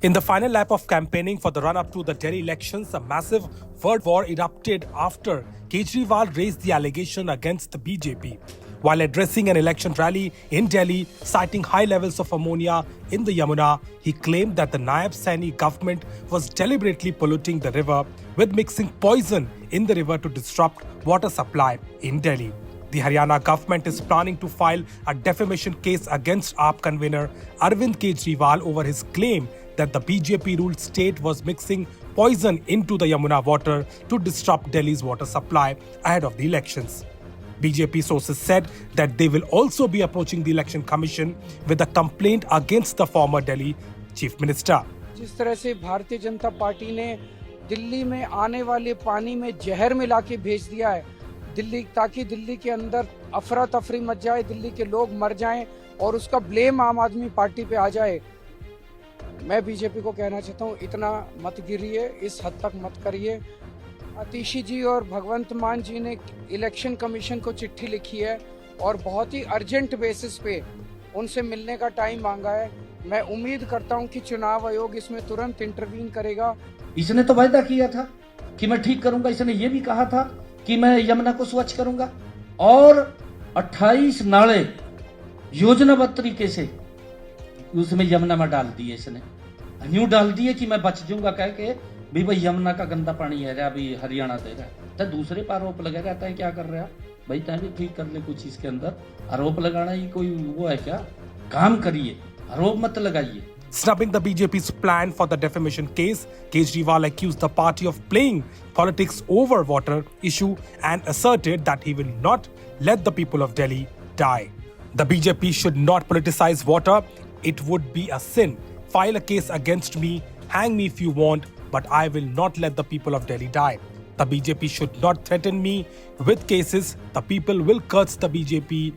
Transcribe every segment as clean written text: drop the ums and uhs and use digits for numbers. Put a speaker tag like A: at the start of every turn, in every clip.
A: In the final lap of campaigning for the run-up to the Delhi elections, a massive word war erupted after Kejriwal raised the allegation against the BJP. While addressing an election rally in Delhi, citing high levels of ammonia in the Yamuna, he claimed that the Naib Saini government was deliberately polluting the river with mixing poison in the river to disrupt water supply in Delhi. The Haryana government is planning to file a defamation case against AAP convener Arvind Kejriwal over his claim that the BJP-ruled state was mixing poison into the Yamuna water to disrupt Delhi's water supply ahead of the elections. BJP sources said that they will also be approaching the Election Commission with a complaint against the former Delhi Chief Minister.
B: जिस तरह से Bharatiya Janata party ने दिल्ली में आने वाले पानी में जहर मिला के भेज दिया है ताकि दिल्ली के अंदर अफरा तफरी मच जाए, दिल्ली के लोग मर जाएं और उसका ब्लेम आम आदमी पार्टी पे आ जाए। मैं बीजेपी को कहना चाहता हूं, इतना मत गिरिए, इस हद तक मत करिए। आतिशी जी और भगवंत मान जी ने इलेक्शन कमीशन को चिट्ठी लिखी है और बहुत ही अर्जेंट बेसिस पे उनसे मिलने का टाइम मांगा है। मैं उम्मीद करता हूं कि चुनाव आयोग इसमें तुरंत इंटरवीन करेगा।
C: इसने तो वायदा किया था कि मैं ठीक करूंगा, इसने ये भी कहा था कि मैं यमुना को स्वच्छ करूंगा और 28 नाले योजनाबद्ध तरीके से उसमें यमुना में डाल दिए। इसने न्यू डाल दिए कि मैं बच जाऊंगा कह के भी भाई यमुना का गंदा पानी है अभी हरियाणा दे रहा है। तो दूसरे पर आरोप लगा रहता है, क्या कर रहा है भाई, तय भी ठीक कर ले कुछ। इसके अंदर आरोप लगाना ही कोई वो है क्या? काम करिए, आरोप मत लगाइए।
A: Snubbing the BJP's plan for the defamation case, Kejriwal accused the party of playing politics over water issue and asserted that he will not let the people of Delhi die. The BJP should not politicize water. It would be a sin. File a case against me, hang me if you want, but I will not let the people of Delhi die. The BJP should not threaten me with cases. The people will curse the BJP.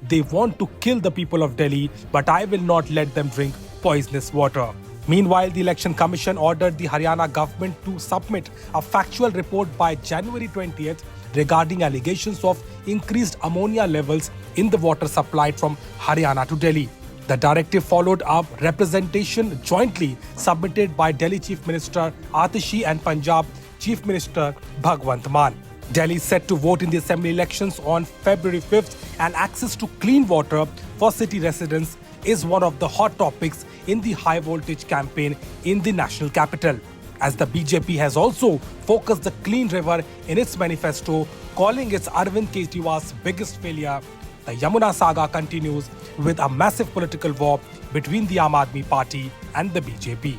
A: They want to kill the people of Delhi, but I will not let them drink poisonous water. Meanwhile, the Election Commission ordered the Haryana government to submit a factual report by January 20th regarding allegations of increased ammonia levels in the water supplied from Haryana to Delhi. The directive followed up representation jointly submitted by Delhi Chief Minister Atishi and Punjab Chief Minister Bhagwant Mann. Delhi is set to vote in the assembly elections on February 5th, and access to clean water for city residents is one of the hot topics in the high voltage campaign in the national capital. As the BJP has also focused the clean river in its manifesto, calling it Arvind Kejriwal's biggest failure, the Yamuna saga continues with a massive political war between the Aam Aadmi Party and the BJP.